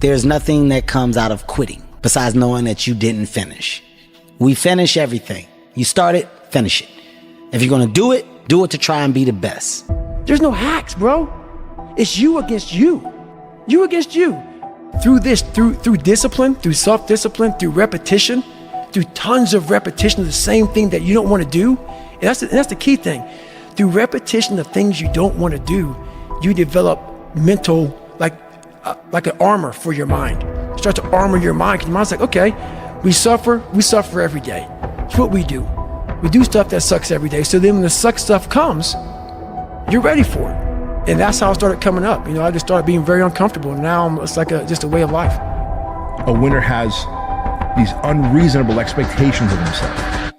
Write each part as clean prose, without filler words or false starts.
There's nothing that comes out of quitting besides knowing that you didn't finish. We finish everything. You start it, finish it. If you're gonna do it to try and be the best. There's no hacks, bro. It's you against you. You against you. Through discipline, through self-discipline, through repetition, through tons of repetition of the same thing that you don't want to do. And that's the key thing. Through repetition of things you don't want to do, you develop mental, like an armor for your mind. You start to armor your mind, because your mind's like, okay, we suffer every day. It's what we do. We do stuff that sucks every day. So then when the suck stuff comes, you're ready for it. And that's how I started coming up. I just started being very uncomfortable. And now it's like just a way of life. A winner has these unreasonable expectations of himself.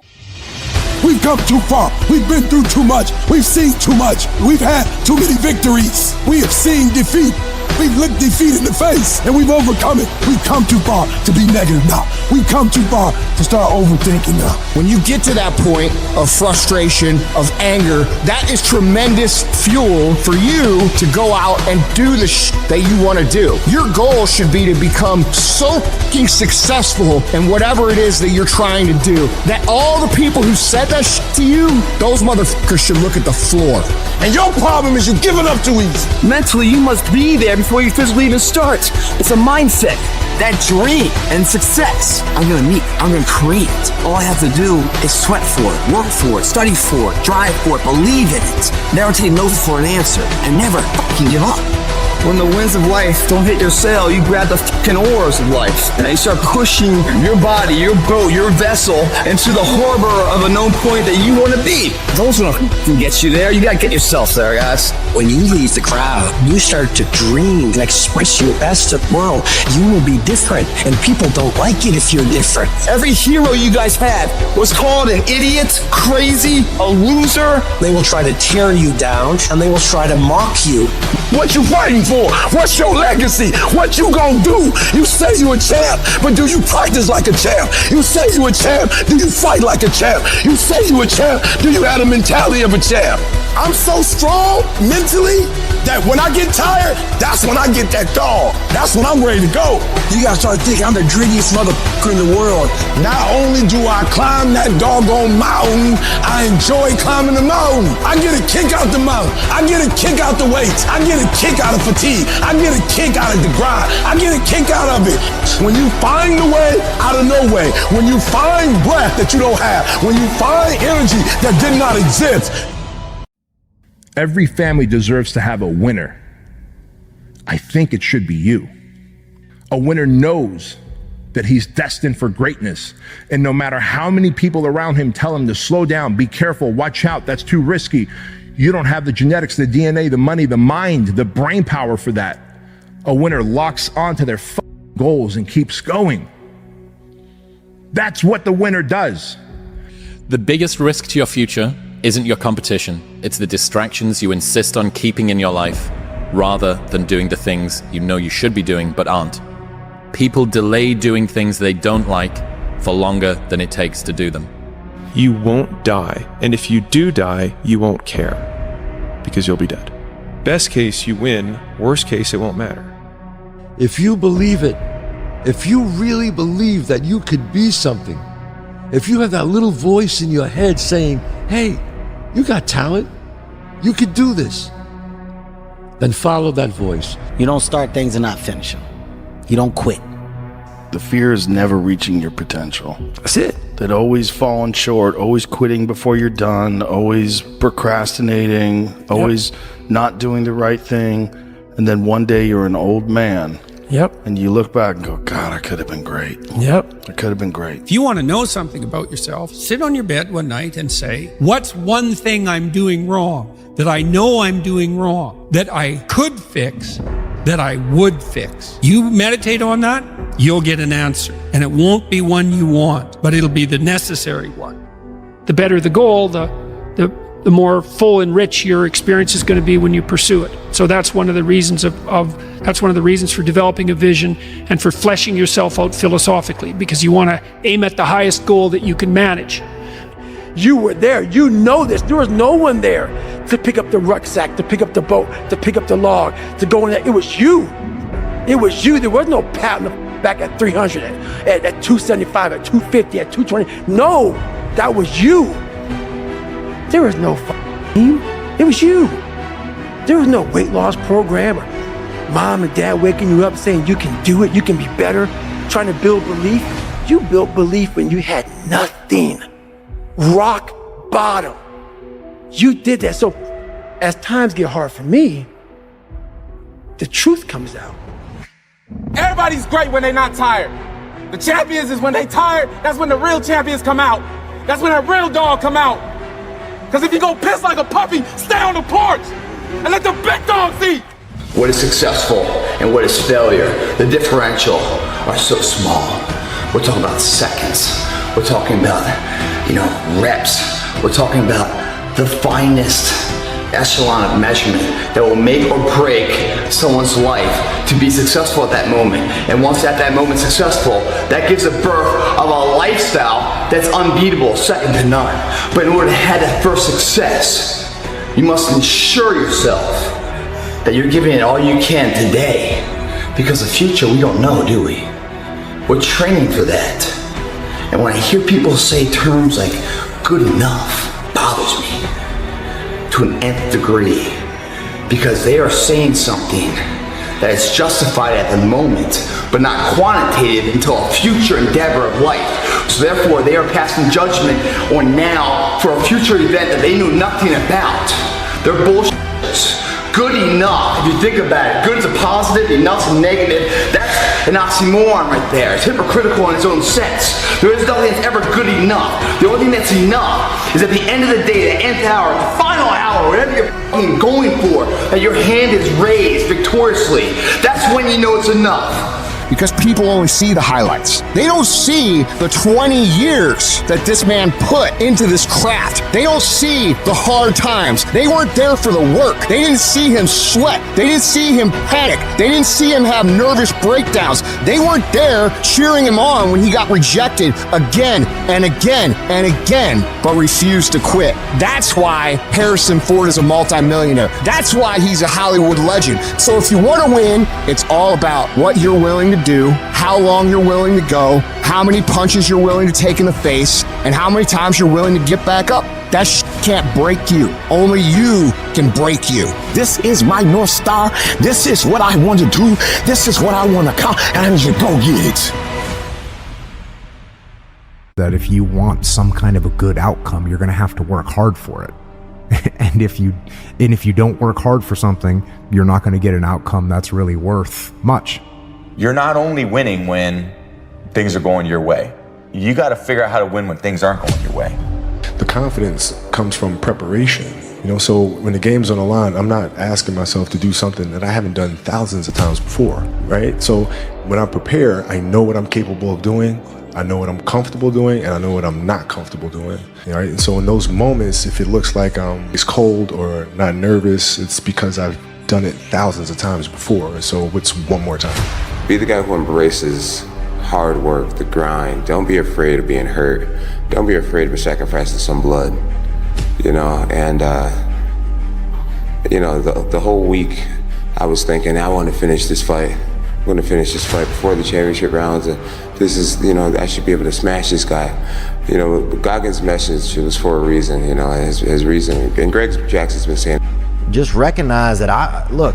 We've come too far. We've been through too much. We've seen too much. We've had too many victories. We have seen defeat. We've looked defeat in the face and we've overcome it. We've come too far to be negative now. We've come too far to start overthinking now. When you get to that point of frustration, of anger, that is tremendous fuel for you to go out and do the that you want to do. Your goal should be to become so fucking successful in whatever it is that you're trying to do that all the people who said that to you, those motherfuckers should look at the floor. And your problem is you're giving up too easy. Mentally, you must be there before you physically even start. It's a mindset. That dream and success, I'm gonna meet, I'm gonna create. All I have to do is sweat for it, work for it, study for it, drive for it, believe in it. Never take no for an answer, and never fucking give up. When the winds of life don't hit your sail, you grab the fucking oars of life, and you start pushing your body, your boat, your vessel into the harbor of a known point that you want to be. Those don't fucking get you there. You gotta get yourself there, guys. When you leave the crowd, you start to dream and express your best of the world. You will be different, and people don't like it if you're different. Every hero you guys had was called an idiot, crazy, a loser. They will try to tear you down, and they will try to mock you. What you fighting for? What's your legacy? What you gonna do? You say you a champ, but do you practice like a champ? You say you a champ, do you fight like a champ? You say you a champ, do you have the mentality of a champ? I'm so strong mentally that when I get tired, that's when I get that dog. That's when I'm ready to go. You gotta start thinking, I'm the dreamiest motherfucker in the world. Not only do I climb that doggone mountain, I enjoy climbing the mountain. I get a kick out the mountain. I get a kick out the weights. I get a kick out of fatigue. I get a kick out of the grind. I get a kick out of it. When you find a way out of no way, when you find breath that you don't have, when you find energy that did not exist. Every family deserves to have a winner. I think it should be you. A winner knows that he's destined for greatness. And no matter how many people around him tell him to slow down, be careful, watch out, that's too risky, you don't have the genetics, the DNA, the money, the mind, the brain power for that. A winner locks onto their goals and keeps going. That's what the winner does. The biggest risk to your future isn't your competition. It's the distractions you insist on keeping in your life, rather than doing the things you know you should be doing but aren't. People delay doing things they don't like for longer than it takes to do them. You won't die, and if you do die, you won't care, because you'll be dead. Best case, you win. Worst case, it won't matter. If you believe it, if you really believe that you could be something, if you have that little voice in your head saying, hey, you got talent, you could do this, then follow that voice. You don't start things and not finish them. You don't quit. The fear is never reaching your potential. That's it. That always falling short, always quitting before you're done, always procrastinating, always not doing the right thing. And then one day you're an old man. Yep. And you look back and go, God, I could have been great. Yep. I could have been great. If you want to know something about yourself, sit on your bed one night and say, what's one thing I'm doing wrong, that I know I'm doing wrong, that I could fix, that I would fix? You meditate on that, you'll get an answer. And it won't be one you want, but it'll be the necessary one. The better the goal, the more full and rich your experience is going to be when you pursue it. So that's one of the reasons that's one of the reasons for developing a vision and for fleshing yourself out philosophically, because you want to aim at the highest goal that you can manage. You were there, you know this. There was no one there to pick up the rucksack, to pick up the boat, to pick up the log, to go in there. It was you. It was you. There was no pat on the back at 300, at 275, at 250, at 220. No, that was you. There was no team. It was you. There was no weight loss program or mom and dad waking you up saying you can do it, you can be better, trying to build belief. You built belief when you had nothing. Rock bottom. You did that. So as times get hard for me, the truth comes out. Everybody's great when they're not tired. The champions is when they tired, that's when the real champions come out. That's when that real dog come out. Because if you go piss like a puppy, stay on the porch and let the big dogs eat. What is successful and what is failure? The differential are so small. We're talking about seconds. We're talking about, reps. We're talking about the finest echelon of measurement that will make or break someone's life to be successful at that moment. And once at that moment successful, that gives a birth of a lifestyle that's unbeatable, second to none. But in order to have that first success, you must ensure yourself that you're giving it all you can today. Because the future we don't know, do we? We're training for that. And when I hear people say terms like good enough, it bothers me to an nth degree, because they are saying something that is justified at the moment, but not quantitative until a future endeavor of life. So therefore, they are passing judgment on now for a future event that they knew nothing about. They're bullshit. Good enough, if you think about it, good is a positive, enough's a negative. That's an oxymoron right there. It's hypocritical in its own sense. There is nothing that's ever good enough. The only thing that's enough is at the end of the day, the nth hour, the final hour, whatever you're going for, that your hand is raised victoriously. That's when you know it's enough. Because people only see the highlights. They don't see the 20 years that this man put into this craft. They don't see the hard times. They weren't there for the work. They didn't see him sweat. They didn't see him panic. They didn't see him have nervous breakdowns. They weren't there cheering him on when he got rejected again and again and again, but refused to quit. That's why Harrison Ford is a multimillionaire. That's why he's a Hollywood legend. So if you want to win, it's all about what you're willing to do, how long you're willing to go, how many punches you're willing to take in the face, and how many times you're willing to get back up. That can't break you. Only you can break you. This is my North Star. This is what I want to do. This is what I want to accomplish, and I need you to go get it. That if you want some kind of a good outcome, you're going to have to work hard for it. And if you don't work hard for something, you're not going to get an outcome that's really worth much. You're not only winning when things are going your way. You got to figure out how to win when things aren't going your way. The confidence comes from preparation. So when the game's on the line, I'm not asking myself to do something that I haven't done thousands of times before, right? So when I prepare, I know what I'm capable of doing, I know what I'm comfortable doing, and I know what I'm not comfortable doing, right? And so in those moments, if it looks like it's cold or not nervous, it's because I've done it thousands of times before, and so it's one more time. Be the guy who embraces hard work, the grind. Don't be afraid of being hurt. Don't be afraid of sacrificing some blood, and the whole week I was thinking, I want to finish this fight. I'm going to finish this fight before the championship rounds. This is, I should be able to smash this guy. Goggins' message was for a reason, his reason. And Greg Jackson's been saying, just recognize that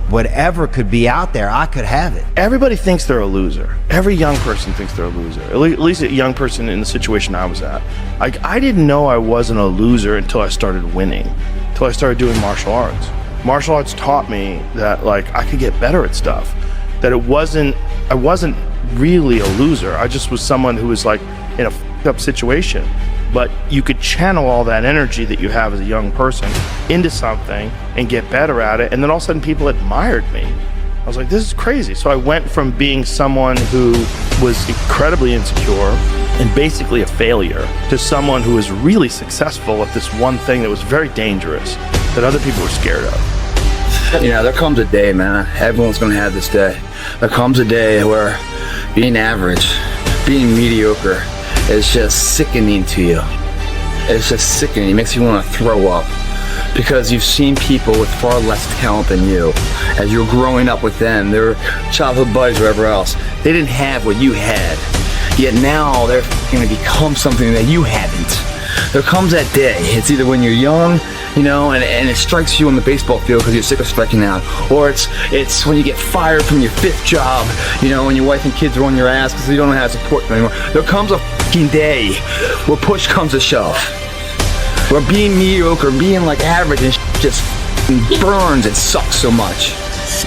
whatever could be out there, I could have it. Everybody thinks they're a loser. Every young person thinks they're a loser. At least a young person in the situation I was at. I didn't know I wasn't a loser until I started winning, until I started doing martial arts. Martial arts taught me that I could get better at stuff. That I wasn't really a loser. I just was someone who was in a f***ed up situation. But you could channel all that energy that you have as a young person into something and get better at it. And then all of a sudden people admired me. I was like, this is crazy. So I went from being someone who was incredibly insecure and basically a failure to someone who was really successful at this one thing that was very dangerous that other people were scared of. There comes a day, man. Everyone's going to have this day. There comes a day where being average, being mediocre, it's just sickening to you. It's just sickening. It makes you want to throw up because you've seen people with far less talent than you. As you're growing up with them, their childhood buddies, whatever else, they didn't have what you had. Yet now they're going to become something that you haven't. There comes that day. It's either when you're young, you know, and it strikes you on the baseball field because you're sick of striking out, or it's when you get fired from your 5th job, you know, and your wife and kids are on your ass because you don't know how to support them anymore. There comes a fucking day where push comes to shove, where being mediocre, being like average and just burns and sucks so much.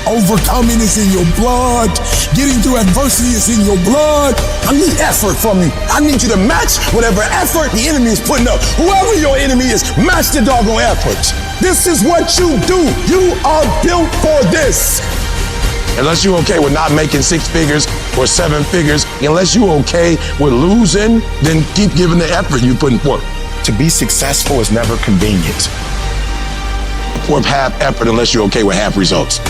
Overcoming is in your blood. Getting through adversity is in your blood. I need effort from you. I need you to match whatever effort the enemy is putting up. Whoever your enemy is, match the doggone effort. This is what you do. You are built for this. Unless you're okay with not making 6 figures or 7 figures, unless you're okay with losing, then keep giving the effort you putting forth. To be successful is never convenient. Or half effort unless you're okay with half results.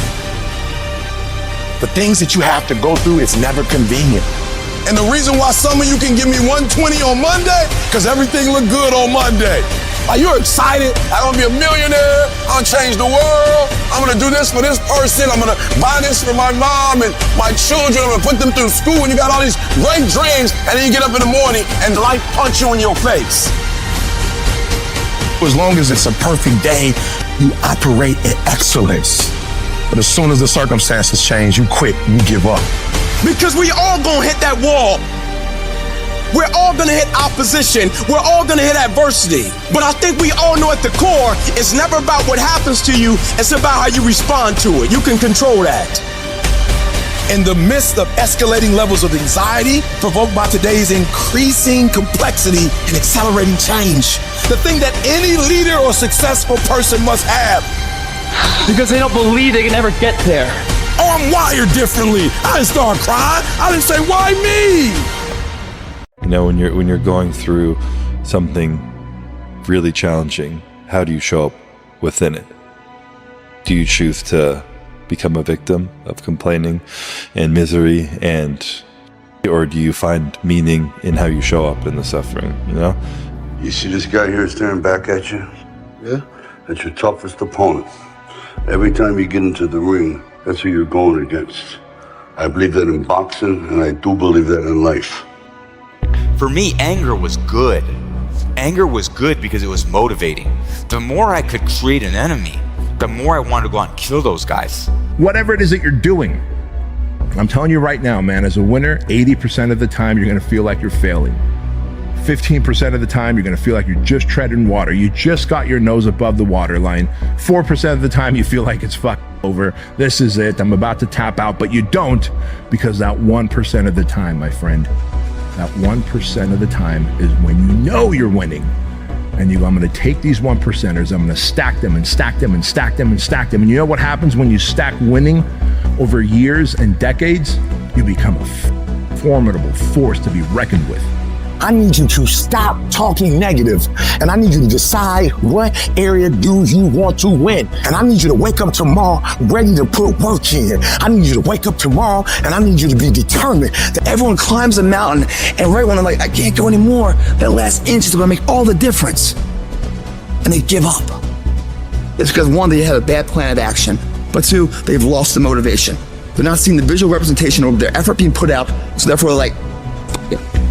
The things that you have to go through is never convenient. And the reason why some of you can give me 120 on Monday, because everything look good on Monday. Like, you're excited. I'm gonna be a millionaire. I'm gonna change the world. I'm gonna do this for this person. I'm gonna buy this for my mom and my children. I'm gonna put them through school. And you got all these great dreams. And then you get up in the morning and life punch you in your face. As long as it's a perfect day, you operate at excellence. But as soon as the circumstances change, you quit, you give up. Because we all gonna hit that wall. We're all gonna hit opposition. We're all gonna hit adversity. But I think we all know at the core, it's never about what happens to you, it's about how you respond to it. You can control that. In the midst of escalating levels of anxiety provoked by today's increasing complexity and accelerating change, the thing that any leader or successful person must have. Because they don't believe they can ever get there. Oh, I'm wired differently. I didn't start crying. I didn't say, why me? You know, when you're going through something really challenging, how do you show up within it? Do you choose to become a victim of complaining and misery, or do you find meaning in how you show up in the suffering, you know? You see this guy here staring back at you? Yeah? That's your toughest opponent. Every time you get into the ring, that's who you're going against. I believe that in boxing, and I do believe that in life. For me, anger was good. Anger was good because it was motivating. The more I could create an enemy, the more I wanted to go out and kill those guys. Whatever it is that you're doing, I'm telling you right now, man, as a winner, 80% of the time you're gonna feel like you're failing. 15% of the time you're gonna feel like you're just treading water. You just got your nose above the waterline. 4% of the time you feel like it's fucking over. This is it, I'm about to tap out, but you don't, because that 1% of the time, my friend, that 1% of the time is when you know you're winning. And I'm gonna take these 1%ers, I'm gonna stack them and stack them and stack them and stack them. And you know what happens when you stack winning over years and decades? You become a formidable force to be reckoned with. I need you to stop talking negative, and I need you to decide what area do you want to win. And I need you to wake up tomorrow ready to put work in. I need you to wake up tomorrow, and I need you to be determined. That everyone climbs a mountain, and right when they're like, I can't go anymore, that last inch is gonna make all the difference. And they give up. It's because 1, they had a bad plan of action, but 2, they've lost the motivation. They're not seeing the visual representation of their effort being put out, so therefore they're like,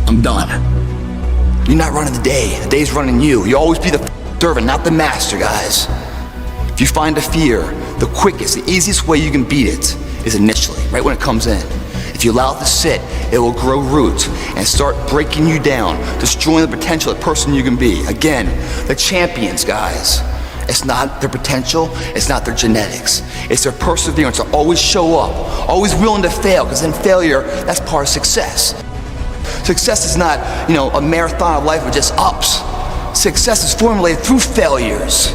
I'm done. You're not running the day. The day's running you. You always be the servant, not the master, guys. If you find a fear, the quickest, the easiest way you can beat it is initially, right when it comes in. If you allow it to sit, it will grow roots and start breaking you down, destroying the potential of the person you can be. Again, the champions, guys. It's not their potential, it's not their genetics. It's their perseverance to always show up, always willing to fail, because in failure, that's part of success. Success is not, a marathon of life with just ups. Success is formulated through failures.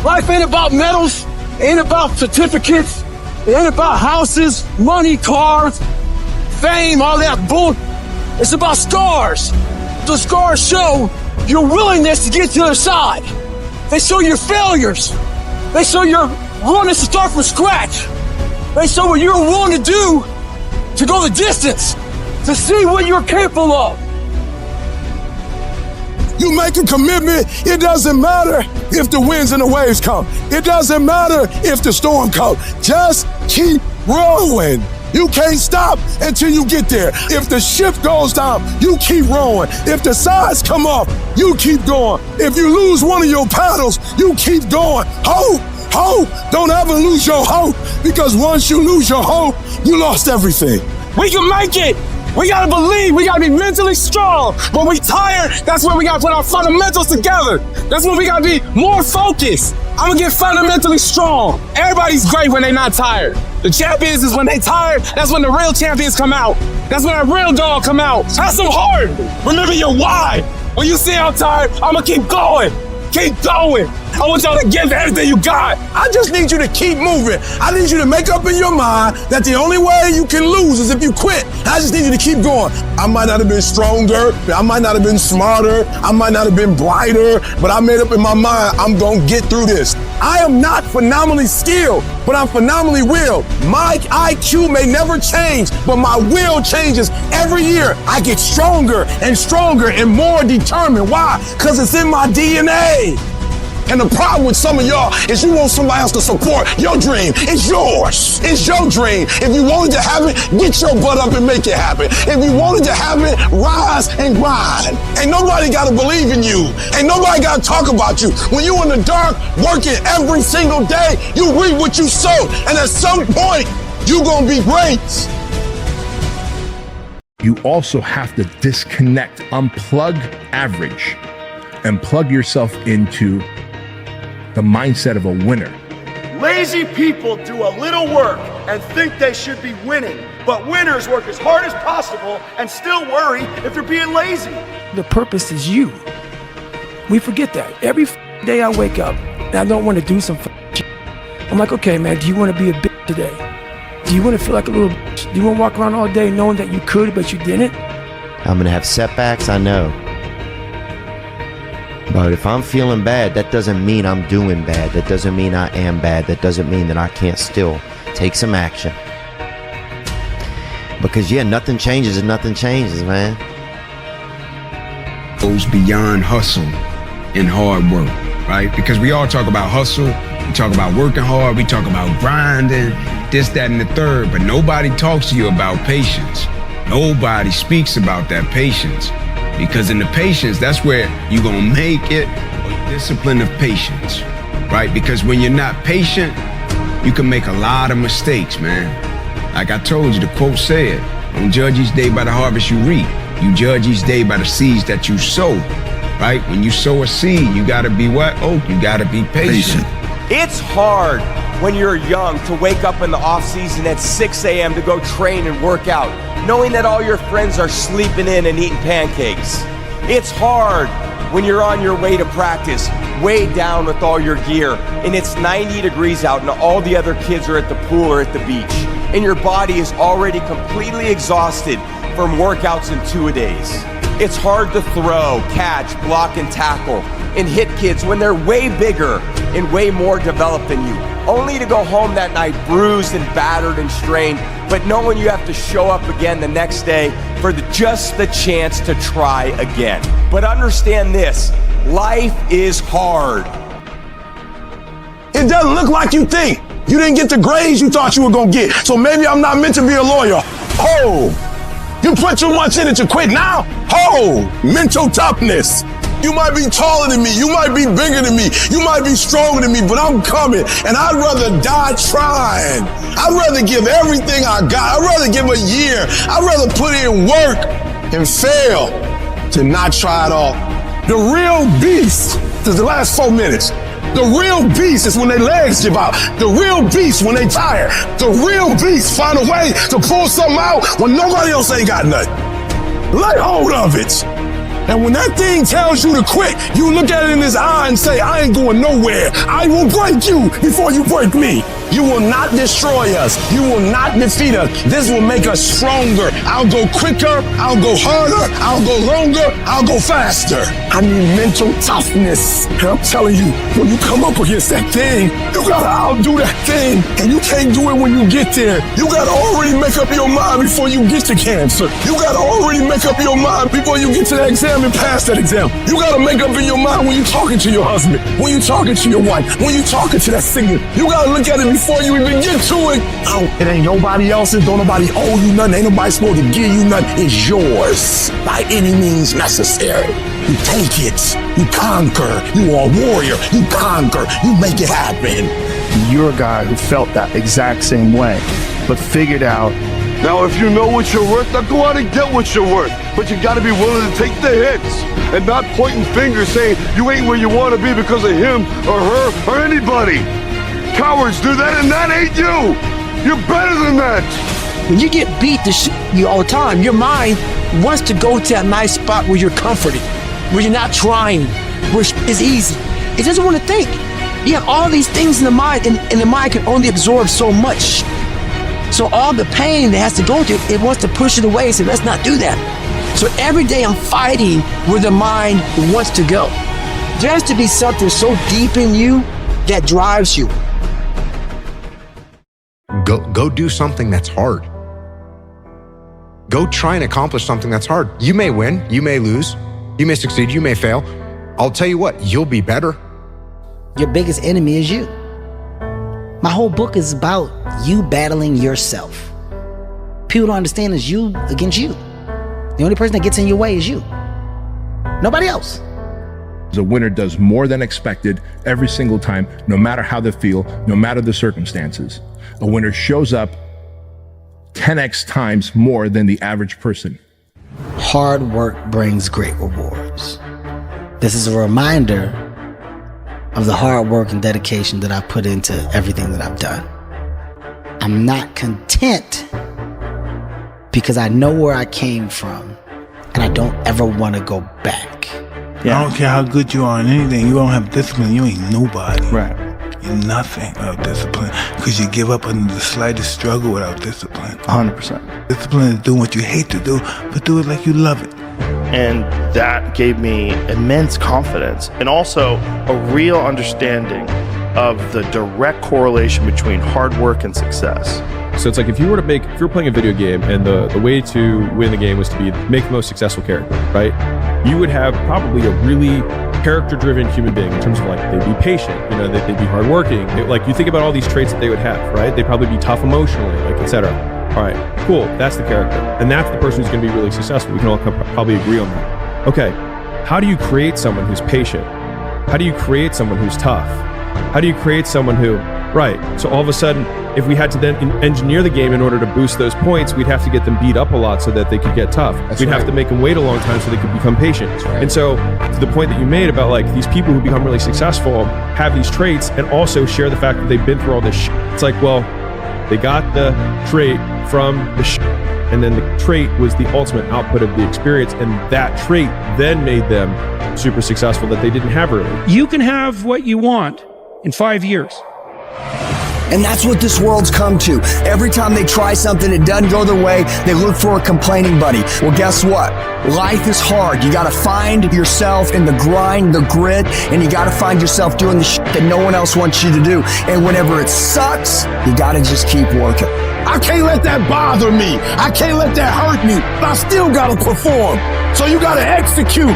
Life ain't about medals, ain't about certificates, it ain't about houses, money, cars, fame, all that bull. It's about scars. The scars show your willingness to get to the other side. They show your failures. They show your willingness to start from scratch. They show what you're willing to do to go the distance, to see what you're capable of. You make a commitment. It doesn't matter if the winds and the waves come. It doesn't matter if the storm comes. Just keep rolling. You can't stop until you get there. If the ship goes down, you keep rowing. If the sides come off, you keep going. If you lose one of your paddles, you keep going. Hope. Don't ever lose your hope, because once you lose your hope, you lost everything. We can make it. We gotta believe. We gotta be mentally strong. When we tired, that's when we gotta put our fundamentals together. That's when we gotta be more focused. I'm gonna get fundamentally strong. Everybody's great when they're not tired. The champions is when they tired. That's when the real champions come out. That's when that real dog come out. Have some heart. Remember your why. When you see I'm tired, I'm gonna keep going. Keep going. I want y'all to give everything you got. I just need you to keep moving. I need you to make up in your mind that the only way you can lose is if you quit. I just need you to keep going. I might not have been stronger. I might not have been smarter. I might not have been brighter, but I made up in my mind, I'm gonna get through this. I am not phenomenally skilled, but I'm phenomenally willed. My IQ may never change, but my will changes every year. I get stronger and stronger and more determined. Why? Because it's in my DNA. And the problem with some of y'all is you want somebody else to support your dream. It's yours. It's your dream. If you wanted to have it, get your butt up and make it happen. If you wanted to have it, rise and grind. Ain't nobody got to believe in you. Ain't nobody got to talk about you. When you in the dark, working every single day, you reap what you sowed. And at some point, you going to be great. You also have to disconnect, unplug average, and plug yourself into the mindset of a winner. Lazy people do a little work and think they should be winning, but winners work as hard as possible and still worry if they're being lazy. The purpose is you. We forget that. Every day I wake up and I don't want to do some shit. I'm like, okay, man, do you want to be a bitch today? Do you want to feel like a little bitch? Do you want to walk around all day knowing that you could, but you didn't? I'm going to have setbacks, I know. But if I'm feeling bad, that doesn't mean I'm doing bad. That doesn't mean I am bad. That doesn't mean that I can't still take some action. Because yeah, nothing changes and nothing changes, man. Goes beyond hustle and hard work, right? Because we all talk about hustle, we talk about working hard, we talk about grinding, this, that, and the third, but nobody talks to you about patience. Nobody speaks about that patience. Because in the patience, that's where you're gonna make it a discipline of patience, right? Because when you're not patient, you can make a lot of mistakes, man. Like I told you, the quote said, don't judge each day by the harvest you reap. You judge each day by the seeds that you sow, right? When you sow a seed, you gotta be what? Oh, you gotta be patient. It's hard when you're young to wake up in the off season at 6 a.m. to go train and work out, knowing that all your friends are sleeping in and eating pancakes. It's hard when you're on your way to practice, weighed down with all your gear, and it's 90 degrees out and all the other kids are at the pool or at the beach, and your body is already completely exhausted from workouts in 2-a-days. It's hard to throw, catch, block, and tackle, and hit kids when they're way bigger and way more developed than you, only to go home that night bruised and battered and strained, but knowing you have to show up again the next day for just the chance to try again. But understand this, life is hard. It doesn't look like you think. You didn't get the grades you thought you were gonna get, so maybe I'm not meant to be a lawyer. Oh, you put too much in it to quit now? Oh, mental toughness. You might be taller than me, you might be bigger than me, you might be stronger than me, but I'm coming, and I'd rather die trying. I'd rather give everything I got. I'd rather give a year. I'd rather put in work and fail to not try at all. The real beast is the last 4 minutes. The real beast is when their legs give out. The real beast when they tired. The real beast find a way to pull something out when nobody else ain't got nothing. Lay hold of it. And when that thing tells you to quit, you look at it in his eye and say, I ain't going nowhere. I will break you before you break me. You will not destroy us. You will not defeat us. This will make us stronger. I'll go quicker. I'll go harder. I'll go longer. I'll go faster. I need mental toughness. And I'm telling you, when you come up against that thing, you gotta outdo that thing. And you can't do it when you get there. You gotta already make up your mind before you get to cancer. You gotta already make up your mind before you get to that exam and pass that exam. You gotta make up in your mind when you're talking to your husband, when you're talking to your wife, when you're talking to that singer. You gotta look at it before you even get to it. Oh, it ain't nobody else's. Don't nobody owe you nothing. Ain't nobody supposed to give you nothing. It's yours by any means necessary. You take it. You conquer. You are a warrior. You conquer. You make it happen. You're a guy who felt that exact same way, but figured out. Now, if you know what you're worth, now go out and get what you're worth. But you gotta be willing to take the hits and not pointing fingers saying you ain't where you wanna be because of him or her or anybody. Cowards do that, and that ain't you. You're better than that. When you get beat to you all the time, your mind wants to go to that nice spot where you're comforted, where you're not trying, where it's easy. It doesn't want to think. You have all these things in the mind, and the mind can only absorb so much. So all the pain that has to go through, it wants to push it away and say, let's not do that. So every day I'm fighting where the mind wants to go. There has to be something so deep in you that drives you. Go do something that's hard. Go try and accomplish something that's hard. You may win, you may lose, you may succeed, you may fail. I'll tell you what, you'll be better. Your biggest enemy is you. My whole book is about you battling yourself. People don't understand it's you against you. The only person that gets in your way is you. Nobody else. The winner does more than expected every single time, no matter how they feel, no matter the circumstances. A winner shows up 10x times more than the average person. Hard work brings great rewards. This is a reminder of the hard work and dedication that I put into everything that I've done. I'm not content because I know where I came from and I don't ever want to go back. Yeah. I don't care how good you are in anything, you don't have discipline, you ain't nobody. Right. You're nothing without discipline because you give up under the slightest struggle without discipline. 100%. Discipline is doing what you hate to do, but do it like you love it. And that gave me immense confidence and also a real understanding of the direct correlation between hard work and success. So it's like if you were playing a video game and the way to win the game was to make the most successful character, right? You would have probably a really character-driven human being in terms of like they'd be patient, they'd be hardworking. Like you think about all these traits that they would have, right? They'd probably be tough emotionally, like etc. All right, cool. That's the character, and that's the person who's going to be really successful. We can all probably agree on that. Okay, how do you create someone who's patient? How do you create someone who's tough? How do you create someone who, right? So all of a sudden, if we had to then engineer the game in order to boost those points, we'd have to get them beat up a lot so that they could get tough. We'd have to make them wait a long time so they could become patient. And so to the point that you made about like these people who become really successful have these traits and also share the fact that they've been through all this shit. It's like, well, they got the trait from the shit, and then the trait was the ultimate output of the experience, and that trait then made them super successful that they didn't have early. You can have what you want in 5 years. And that's what this world's come to. Every time they try something, it doesn't go their way, they look for a complaining buddy. Well, guess what? Life is hard. You gotta find yourself in the grind, the grit, and you gotta find yourself doing the shit that no one else wants you to do. And whenever it sucks, you gotta just keep working. I can't let that bother me. I can't let that hurt me. But I still gotta perform. So you gotta execute.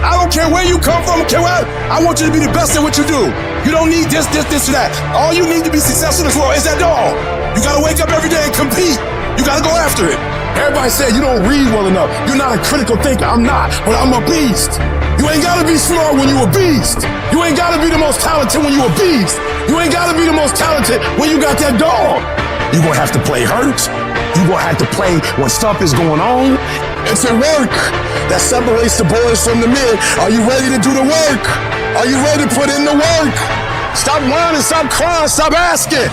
I don't care where you come from, I want you to be the best at what you do. You don't need this, or that. All you need to be successful in this world is that dog. You gotta wake up every day and compete. You gotta go after it. Everybody said you don't read well enough. You're not a critical thinker. I'm not, but I'm a beast. You ain't gotta be smart when you a beast. You ain't gotta be the most talented when you a beast. You ain't gotta be the most talented when you got that dog. You gonna have to play hurt. You gonna have to play when stuff is going on. It's a work that separates the boys from the men. Are you ready to do the work? Are you ready to put in the work? Stop whining, stop crying, stop asking.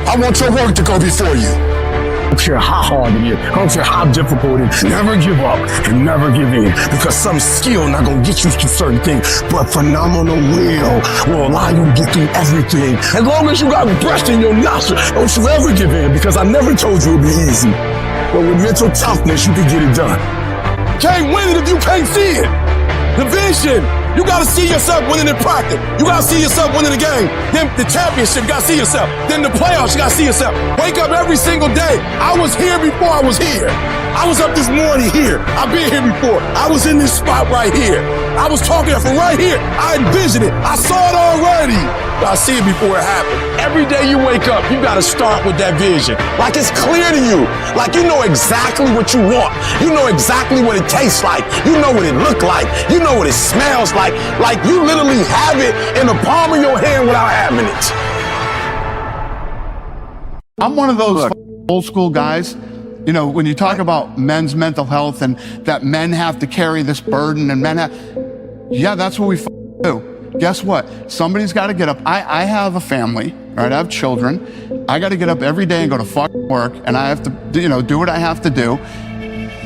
I want your work to go before you. I don't care how hard it is. I don't care how difficult it is. Never give up and never give in. Because some skill not going to get you to certain things, but phenomenal will allow you to get through everything. As long as you got breath in your nostril, don't you ever give in, because I never told you it'd be easy. But with mental toughness, you can get it done. Can't win it if you can't see it. The vision. You gotta see yourself winning in practice. You gotta see yourself winning the game. Then the championship, you gotta see yourself. Then the playoffs, you gotta see yourself. Wake up every single day. I was here before I was here. I was up this morning here. I've been here before. I was in this spot right here. I was talking from right here. I envisioned it. I saw it already. I see it before it happened. Every day you wake up, you gotta start with that vision. Like it's clear to you. Like you know exactly what you want. You know exactly what it tastes like. You know what it looks like. You know what it smells like. Like you literally have it in the palm of your hand without having it. I'm one of those old school guys. You know, when you talk about men's mental health and that men have to carry this burden and men have, yeah, that's what we do. Guess what? Somebody's got to get up. I have a family, right? I have children. I got to get up every day and go to work, and I have to, you know, do what I have to do.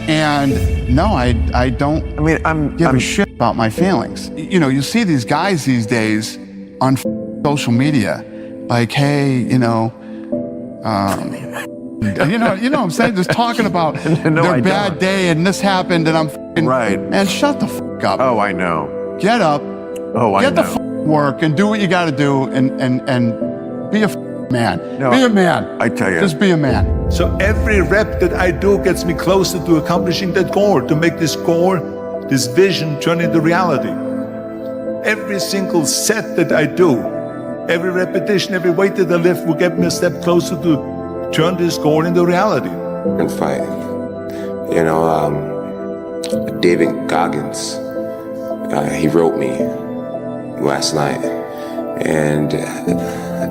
And no, I don't. I mean, I'm give a shit about my feelings. You know, you see these guys these days on social media, like, hey, you know, you know what I'm saying? Just talking about their bad day and this happened and I'm right. Man, shut the fuck up. Oh, I know. Get up. Oh, I know. Get the work and do what you got to do and be a man. No, be a man. I tell you. Just be a man. So every rep that I do gets me closer to accomplishing that goal, to make this goal, this vision turn into reality. Every single set that I do, every repetition, every weight that I lift will get me a step closer to turn this goal into reality. And fight. You know, David Goggins, he wrote me last night, and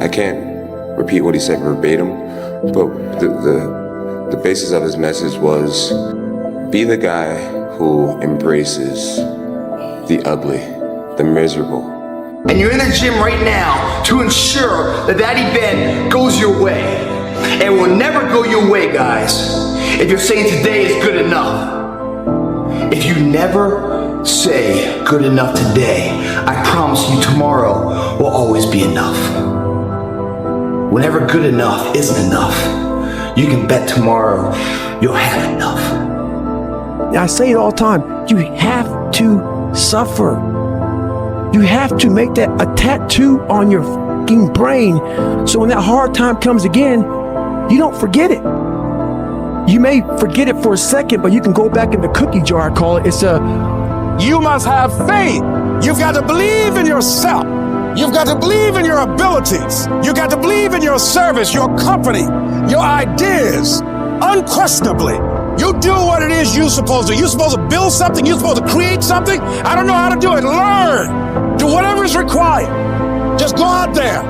I can't repeat what he said verbatim, but the basis of his message was, be the guy who embraces the ugly, the miserable. And you're in the gym right now to ensure that that event goes your way. And will never go your way, guys, if you're saying today is good enough. If you never say good enough today, I promise you tomorrow will always be enough. Whenever good enough isn't enough, you can bet tomorrow you'll have enough. I say it all the time, you have to suffer. You have to make that a tattoo on your fucking brain, so when that hard time comes again, you don't forget it. You may forget it for a second, but you can go back in the cookie jar, I call it. You must have faith. You've got to believe in yourself. You've got to believe in your abilities. You've got to believe in your service, your company, your ideas. Unquestionably, you do what it is you're supposed to. You're supposed to build something. You're supposed to create something. I don't know how to do it. Learn. Do whatever is required. Just go out there.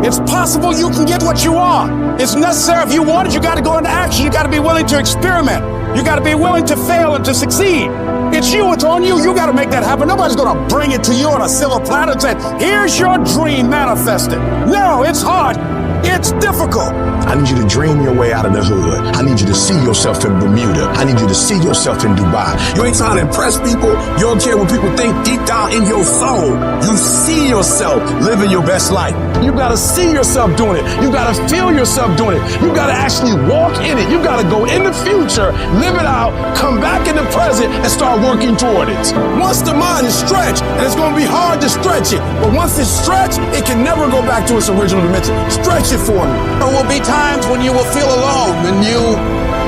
It's possible you can get what you want. It's necessary. If you want it, you got to go into action. You got to be willing to experiment. You got to be willing to fail and to succeed. It's you, it's on you. You got to make that happen. Nobody's going to bring it to you on a silver platter and say, here's your dream manifested. No, it's hard. It's difficult. I need you to dream your way out of the hood. I need you to see yourself in Bermuda. I need you to see yourself in Dubai. You ain't trying to impress people. You don't care what people think deep down in your soul. You see yourself living your best life. You got to see yourself doing it. You got to feel yourself doing it. You got to actually walk in it. You got to go in the future, live it out, come back in the present, and start working toward it. Once the mind is stretched, and it's going to be hard to stretch it, but once it's stretched, it can never go back to its original dimension. Stretch it for me. There will be times when you will feel alone, when you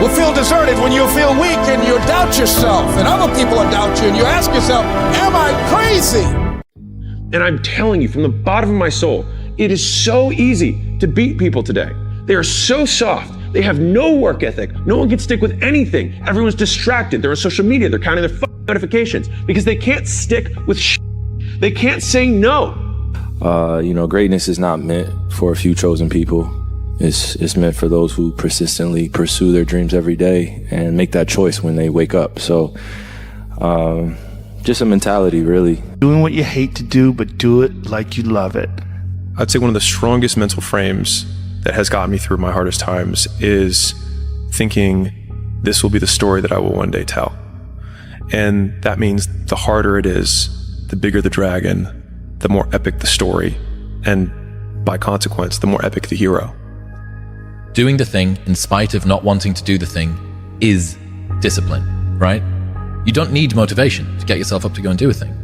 will feel deserted, when you'll feel weak and you'll doubt yourself, and other people will doubt you, and you ask yourself, am I crazy? And I'm telling you from the bottom of my soul, it is so easy to beat people today. They are so soft. They have no work ethic. No one can stick with anything. Everyone's distracted. They're on social media. They're counting their notifications because they can't stick with shit. They can't say no. You know, greatness is not meant for a few chosen people. It's meant for those who persistently pursue their dreams every day and make that choice when they wake up. So, just a mentality, really. Doing what you hate to do, but do it like you love it. I'd say one of the strongest mental frames that has got me through my hardest times is thinking this will be the story that I will one day tell. And that means the harder it is, the bigger the dragon, the more epic the story, and by consequence, the more epic the hero. Doing the thing in spite of not wanting to do the thing is discipline, right? You don't need motivation to get yourself up to go and do a thing.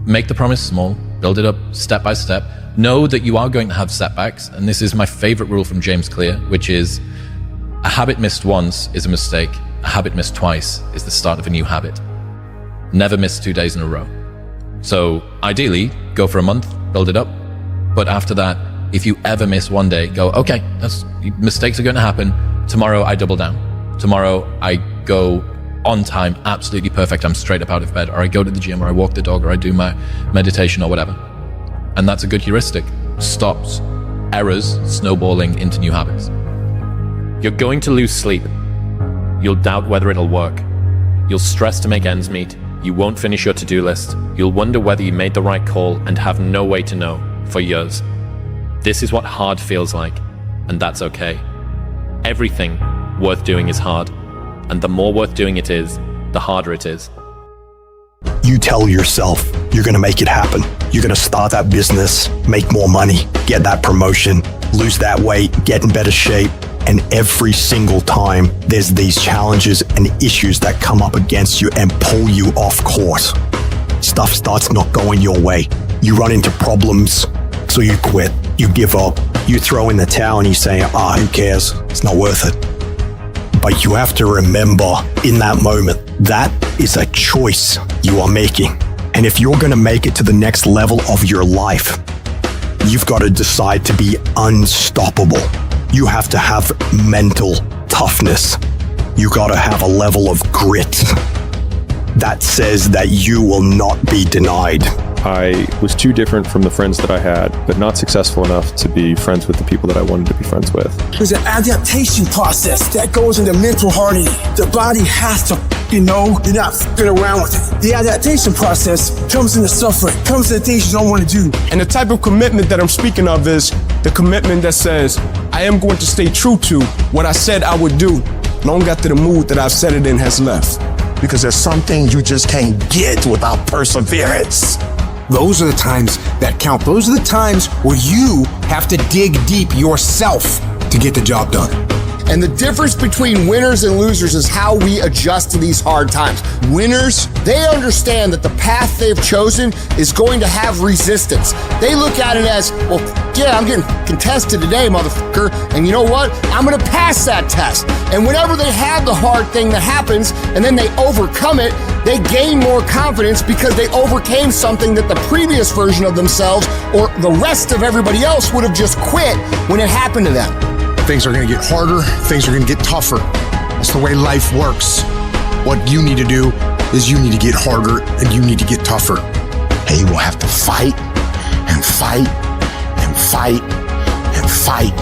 Make the promise small, build it up step by step. Know that you are going to have setbacks, and this is my favorite rule from James Clear, which is a habit missed once is a mistake. A habit missed twice is the start of a new habit. Never miss 2 days in a row. So ideally, go for a month, build it up. But after that, if you ever miss one day, go, okay, mistakes are going to happen. Tomorrow I double down. Tomorrow I go on time, absolutely perfect. I'm straight up out of bed, or I go to the gym, or I walk the dog, or I do my meditation or whatever. And that's a good heuristic. Stops errors snowballing into new habits. You're going to lose sleep. You'll doubt whether it'll work. You'll stress to make ends meet. You won't finish your to-do list. You'll wonder whether you made the right call and have no way to know for years. This is what hard feels like, and that's okay. Everything worth doing is hard, and the more worth doing it is, the harder it is. You tell yourself you're going to make it happen. You're going to start that business, make more money, get that promotion, lose that weight, get in better shape. And every single time there's these challenges and issues that come up against you and pull you off course. Stuff starts not going your way. You run into problems, so you quit, you give up, you throw in the towel and you say, who cares? It's not worth it. But you have to remember in that moment, that is a choice you are making. And if you're going to make it to the next level of your life, you've got to decide to be unstoppable. You have to have mental toughness. You got to have a level of grit that says that you will not be denied. I was too different from the friends that I had, but not successful enough to be friends with the people that I wanted to be friends with. There's an adaptation process that goes into mental hardening. The body has to, you're not f***ing around with it. The adaptation process comes into suffering, comes into things you don't want to do. And the type of commitment that I'm speaking of is the commitment that says, I am going to stay true to what I said I would do, long after the mood that I've set it in has left. Because there's some things you just can't get without perseverance. Those are the times that count. Those are the times where you have to dig deep yourself to get the job done. And the difference between winners and losers is how we adjust to these hard times. Winners, they understand that the path they've chosen is going to have resistance. They look at it as, well, yeah, I'm getting contested today, motherfucker. And you know what? I'm gonna pass that test. And whenever they have the hard thing that happens and then they overcome it, they gain more confidence because they overcame something that the previous version of themselves or the rest of everybody else would have just quit when it happened to them. Things are going to get harder. Things are going to get tougher. That's the way life works. What you need to do is you need to get harder and you need to get tougher. And you will have to fight and fight and fight and fight.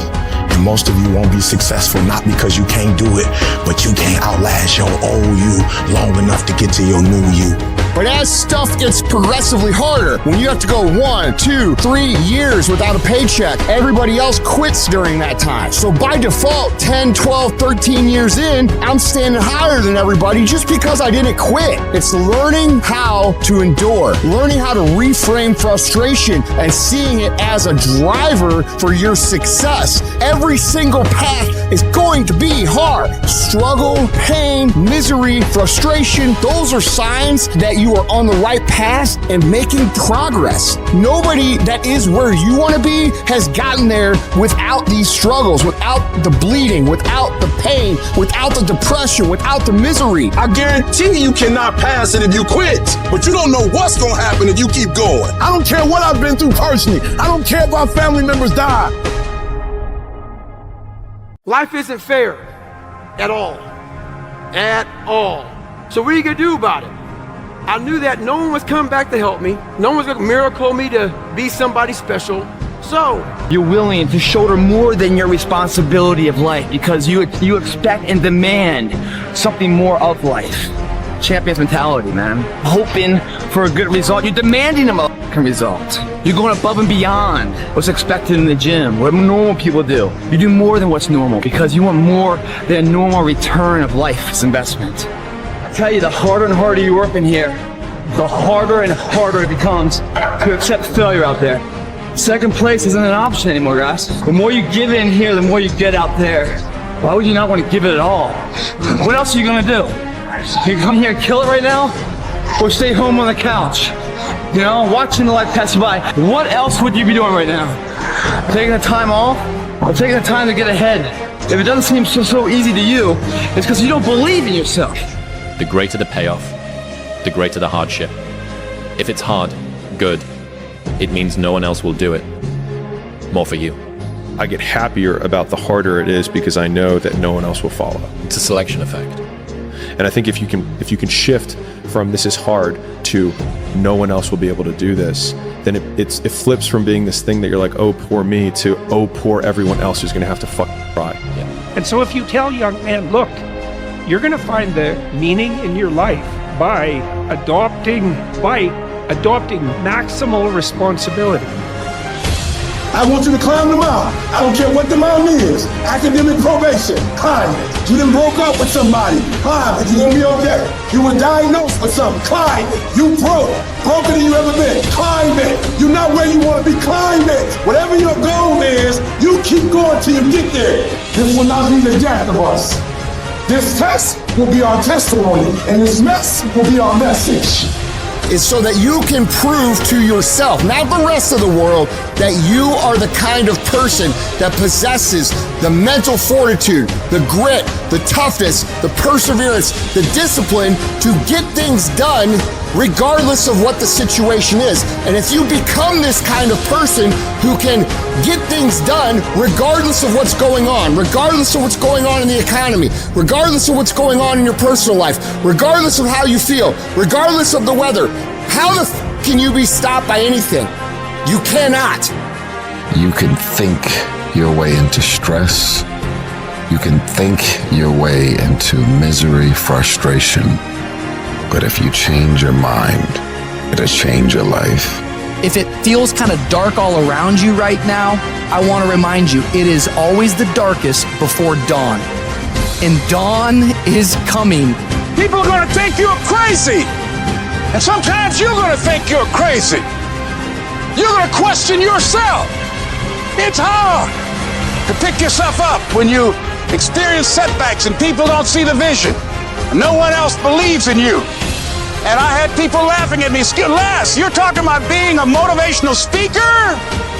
And most of you won't be successful, not because you can't do it, but you can't outlast your old you long enough to get to your new you. But as stuff gets progressively harder, when you have to go 1, 2, 3 years without a paycheck, everybody else quits during that time. So by default, 10, 12, 13 years in, I'm standing higher than everybody just because I didn't quit. It's learning how to endure, learning how to reframe frustration and seeing it as a driver for your success. Every single path is going to be hard. Struggle, pain, misery, frustration, those are signs that you are on the right path and making progress. Nobody that is where you want to be has gotten there without these struggles, without the bleeding, without the pain, without the depression, without the misery. I guarantee you cannot pass it if you quit, but you don't know what's going to happen if you keep going. I don't care what I've been through personally. I don't care if our family members die. Life isn't fair at all. At all. So what are you going to do about it? I knew that no one was coming back to help me. No one was going to miracle me to be somebody special. So you're willing to shoulder more than your responsibility of life because you expect and demand something more of life. Champion's mentality, man. Hoping for a good result. You're demanding a result. You're going above and beyond what's expected in the gym, what normal people do. You do more than what's normal because you want more than a normal return of life's investment. I tell you, the harder and harder you work in here, the harder and harder it becomes to accept failure out there. Second place isn't an option anymore, guys. The more you give in here, the more you get out there. Why would you not want to give it at all? What else are you gonna do? You come here and kill it right now? Or stay home on the couch? You know, watching the life pass you by. What else would you be doing right now? Taking the time off? Or taking the time to get ahead? If it doesn't seem so easy to you, it's because you don't believe in yourself. The greater the payoff, the greater the hardship. If it's hard, good. It means no one else will do it. More for you. I get happier about the harder it is because I know that no one else will follow. It's a selection effect. And I think if you can shift from this is hard to no one else will be able to do this, then it flips from being this thing that you're like, oh, poor me, to oh, poor everyone else who's gonna have to try. Yeah. And so if you tell young men, look, you're gonna find the meaning in your life by adopting maximal responsibility. I want you to climb the mountain. I don't care what the mountain is. Academic probation, climb it. You done broke up with somebody, climb it. You're gonna be okay. You were diagnosed with something, climb it. You broker than you ever been, climb it. You're not where you want to be, climb it. Whatever your goal is, you keep going till you get there. This will not be the death of us. This test will be our testimony, and this mess will be our message. Is so that you can prove to yourself, not the rest of the world, that you are the kind of person that possesses the mental fortitude, the grit, the toughness, the perseverance, the discipline to get things done regardless of what the situation is. And if you become this kind of person who can get things done regardless of what's going on, regardless of what's going on in the economy, regardless of what's going on in your personal life, regardless of how you feel, regardless of the weather, how the can you be stopped by anything? You cannot. You can think your way into stress. You can think your way into misery, frustration. But if you change your mind, it'll change your life. If it feels kind of dark all around you right now, I want to remind you, it is always the darkest before dawn. And dawn is coming. People are going to think you're crazy. And sometimes you're going to think you're crazy. You're going to question yourself. It's hard to pick yourself up when you experience setbacks and people don't see the vision. No one else believes in you. And I had people laughing at me. Les, you're talking about being a motivational speaker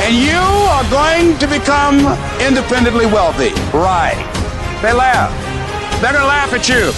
and you are going to become independently wealthy. Right. They laugh. They're going to laugh at you.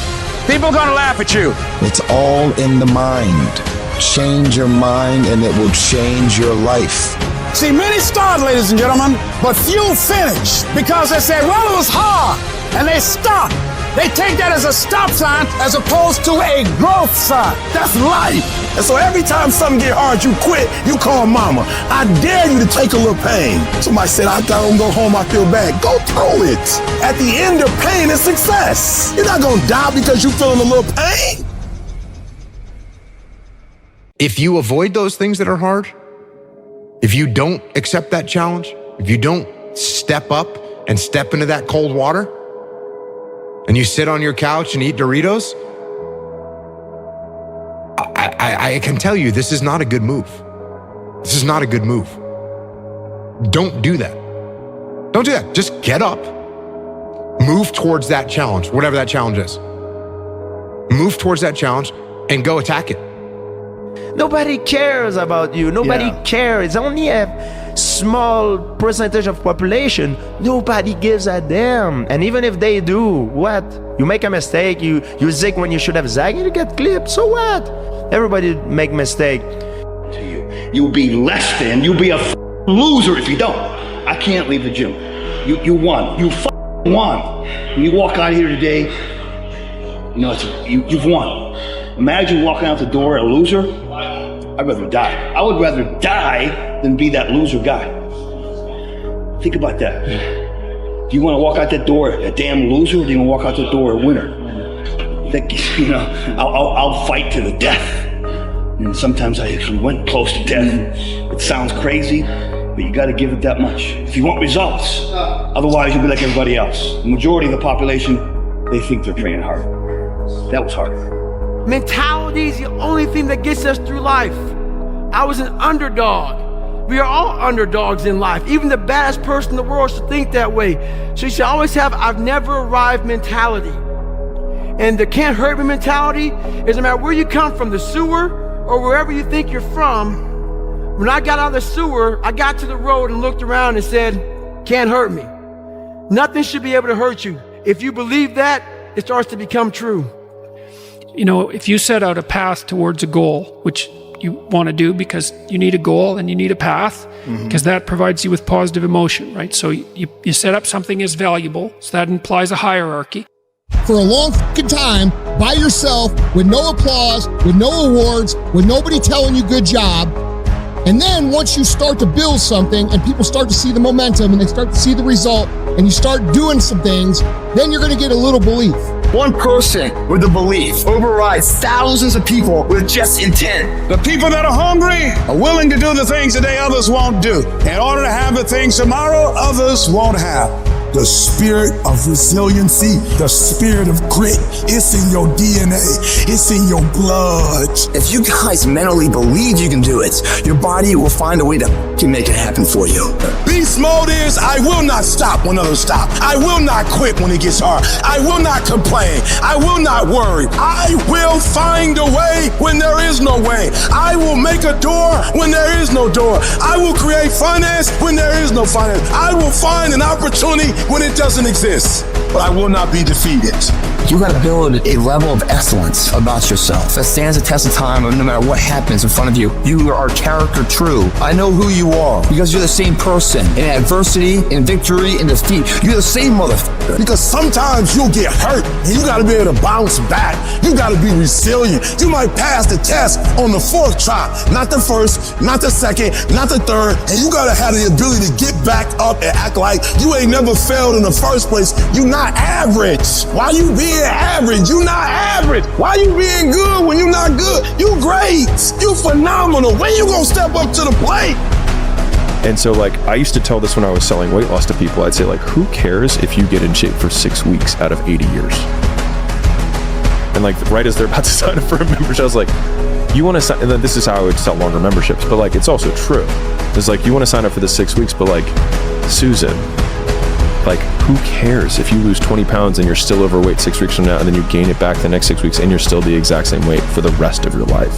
People are going to laugh at you. It's all in the mind. Change your mind and it will change your life. See, many start, ladies and gentlemen, but few finish because they say, well, it was hard, and they stop. They take that as a stop sign as opposed to a growth sign. That's life. And so every time something get hard, you quit, you call mama. I dare you to take a little pain. Somebody said, I don't go home, I feel bad. Go through it. At the end of pain is success. You're not gonna die because you're feeling a little pain. If you avoid those things that are hard, if you don't accept that challenge, if you don't step up and step into that cold water, and you sit on your couch and eat Doritos, I can tell you this is not a good move. This is not a good move. Don't do that. Don't do that. Just get up, move towards that challenge, whatever that challenge is. Move towards that challenge and go attack it. Nobody cares about you. Nobody cares. It's only a small percentage of population. Nobody gives a damn. And even if they do, what? You make a mistake, you zig when you should have zagged, you get clipped. So what? Everybody make mistake. You'll be less than. You'll be a loser if you don't. I can't leave the gym. You won. You won. When you walk out of here today, you know you've won. Imagine walking out the door a loser. I'd rather die. I would rather die than be that loser guy. Think about that. Do you want to walk out that door a damn loser, or do you want to walk out the door a winner? I'll fight to the death. And sometimes I actually went close to death. It sounds crazy, but you gotta give it that much if you want results. Otherwise, you'll be like everybody else. The majority of the population, they think they're training hard. That was hard. Mentality is the only thing that gets us through life. I was an underdog. We are all underdogs in life. Even the baddest person in the world should think that way. So you should always have I've never arrived mentality. And the can't hurt me mentality is no matter where you come from, the sewer or wherever you think you're from. When I got out of the sewer, I got to the road and looked around and said, can't hurt me. Nothing should be able to hurt you. If you believe that, it starts to become true. You know, if you set out a path towards a goal, which you want to do because you need a goal and you need a path, because that provides you with positive emotion, right? So you set up something as valuable, so that implies a hierarchy. For a long fucking time, by yourself, with no applause, with no awards, with nobody telling you good job. And then once you start to build something and people start to see the momentum and they start to see the result and you start doing some things, then you're going to get a little belief. One person with a belief overrides thousands of people with just intent. The people that are hungry are willing to do the things today others won't do in order to have the things tomorrow others won't have. The spirit of resiliency, the spirit of grit, it's in your DNA, it's in your blood. If you guys mentally believe you can do it, your body will find a way to make it happen for you. Beast mode is I will not stop when others stop. I will not quit when it gets hard. I will not complain. I will not worry. I will find a way when there is no way. I will make a door when there is no door. I will create finance when there is no finance. I will find an opportunity when it doesn't exist, but I will not be defeated. You gotta build a level of excellence about yourself that stands the test of time no matter what happens in front of you. You are character true. I know who you are because you're the same person. In adversity, in victory, in defeat, you're the same motherfucker. Because sometimes you'll get hurt and you gotta be able to bounce back. You gotta be resilient. You might pass the test on the 4th try, not the 1st, not the 2nd, not the 3rd, and you gotta have the ability to get back up and act like you ain't never failed in the first place. You not average. Why you being average? You not average. Why you being good when you not good? You great. You phenomenal. When you gonna step up to the plate? And so like, I used to tell this when I was selling weight loss to people. I'd say like, who cares if you get in shape for 6 weeks out of 80 years? And like, right as they're about to sign up for a membership, I was like, you want to sign, and then this is how I would sell longer memberships, but like, it's also true. It's like, you want to sign up for the 6 weeks, but like, Susan, like, who cares if you lose 20 pounds and you're still overweight 6 weeks from now, and then you gain it back the next 6 weeks and you're still the exact same weight for the rest of your life?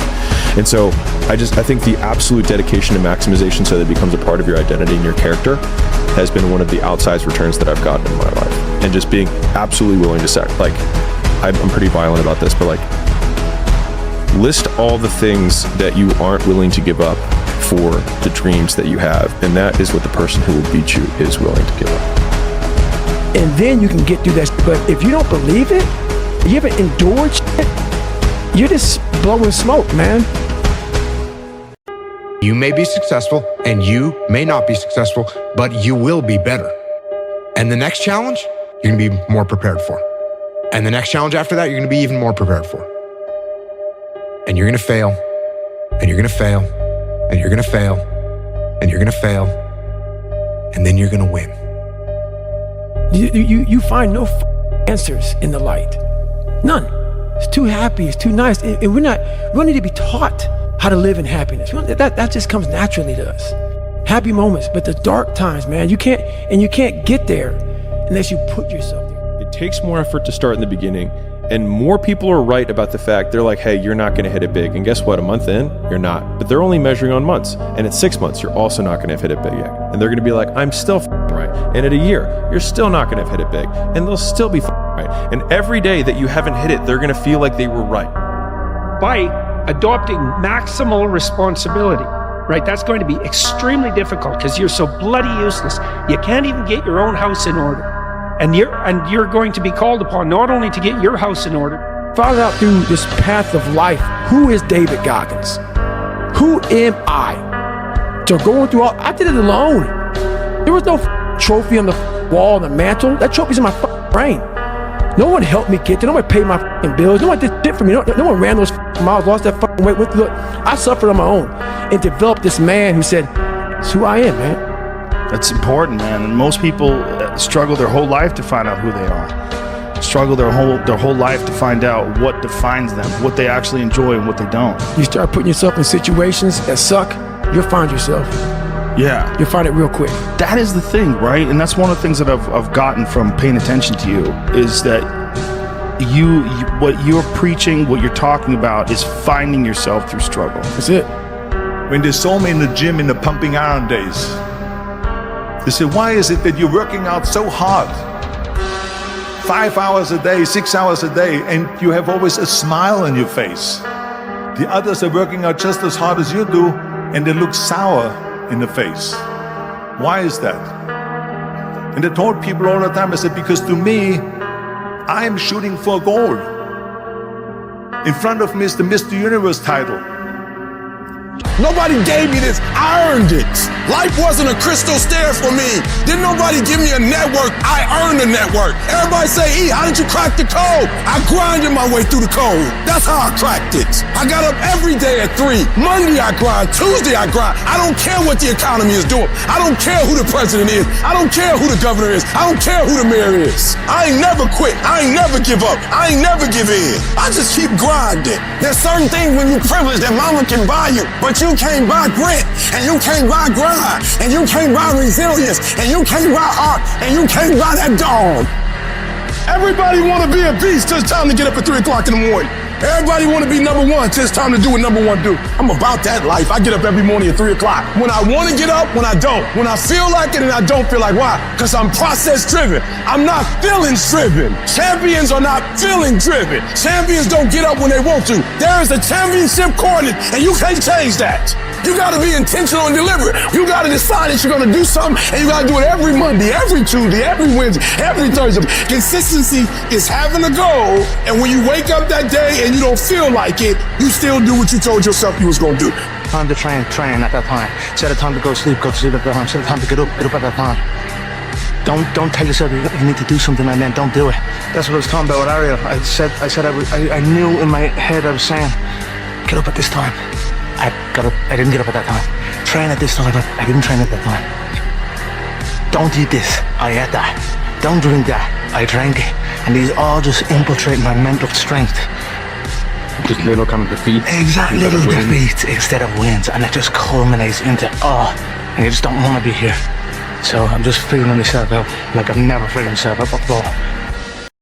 And so I think the absolute dedication to maximization so that it becomes a part of your identity and your character has been one of the outsized returns that I've gotten in my life. And just being absolutely willing to like, I'm pretty violent about this, but like, list all the things that you aren't willing to give up for the dreams that you have. And that is what the person who will beat you is willing to give up. And then you can get through that. But if you don't believe it, you haven't endured shit, you're just blowing smoke, man. You may be successful and you may not be successful, but you will be better. And the next challenge, you're gonna be more prepared for. And the next challenge after that, you're gonna be even more prepared for. And you're gonna fail, and you're gonna fail, and you're gonna fail, and you're gonna fail, and then you're gonna win. You find no answers in the light. None. It's too happy, it's too nice. And we don't need to be taught how to live in happiness. That just comes naturally to us. Happy moments, but the dark times, man, you can't get there unless you put yourself there. It takes more effort to start in the beginning, and more people are right about the fact, they're like, hey, you're not gonna hit it big. And guess what, a month in, you're not. But they're only measuring on months. And at 6 months, you're also not gonna have hit it big yet. And they're gonna be like, I'm still right. And at a year, you're still not gonna have hit it big. And they'll still be right. And every day that you haven't hit it, they're gonna feel like they were right. By adopting maximal responsibility, right? That's going to be extremely difficult because you're so bloody useless. You can't even get your own house in order. And you're going to be called upon not only to get your house in order. Found out through this path of life, who is David Goggins? Who am I? So going through I did it alone. There was no trophy on the wall on the mantle. That trophy's in my brain. No one helped me get there. No one paid my fucking bills. No one did shit for me. No one ran those miles, lost that fucking weight. Look, I suffered on my own and developed this man who said, it's who I am, man. That's important, man. And most people struggle their whole life to find out who they are. Struggle their whole life to find out what defines them, what they actually enjoy and what they don't. You start putting yourself in situations that suck, you'll find yourself. Yeah. You'll find it real quick. That is the thing, right? And that's one of the things that I've gotten from paying attention to you is that you what you're preaching, what you're talking about is finding yourself through struggle. That's it. When they saw me in the gym in the pumping iron days, they said, why is it that you're working out so hard? 5 hours a day, 6 hours a day, and you have always a smile on your face. The others are working out just as hard as you do, and they look sour in the face. Why is that? And I told people all the time, I said, because to me, I am shooting for gold. In front of me is the Mr. Universe title. Nobody gave me this. I earned it. Life wasn't a crystal stair for me. Didn't nobody give me a network. I earned a network. Everybody say, E, how did you crack the code? I grinded my way through the code. That's how I cracked it. I got up every day at 3. Monday I grind. Tuesday I grind. I don't care what the economy is doing. I don't care who the president is. I don't care who the governor is. I don't care who the mayor is. I ain't never quit. I ain't never give up. I ain't never give in. I just keep grinding. There's certain things when you're privileged that mama can buy you, but you can't buy grit, and you can't buy grind, and you can't buy resilience, and you can't buy heart, and you can't buy that dog. Everybody want to be a beast till it's time to get up at 3 o'clock in the morning. Everybody want to be number one till it's time to do what number one do. I'm about that life. I get up every morning at 3 o'clock. When I want to get up, when I don't. When I feel like it and I don't feel like. Why? Because I'm process driven. I'm not feelings driven. Champions are not feeling driven. Champions don't get up when they want to. There is a championship coordinate and you can't change that. You got to be intentional and deliberate. You got to decide that you're going to do something, and you got to do it every Monday, every Tuesday, every Wednesday, every Thursday. Consistency is having a goal, and when you wake up that day and you don't feel like it, you still do what you told yourself you was going to do. Time to train at that time. Set a time to go to sleep at that time. Set a time to get up at that time. Don't tell yourself you need to do something and then don't do it. That's what I was talking about with Ariel. I knew in my head I was saying, get up at this time. I didn't get up at that time. Train at this time, but I didn't train at that time. Don't eat this, I ate that. Don't drink that, I drank it. And these all just infiltrate my mental strength. Just little kind of defeats. Exactly, little defeats instead of wins. And it just culminates into, and you just don't want to be here. So I'm just figuring myself out like I've never figured myself out before.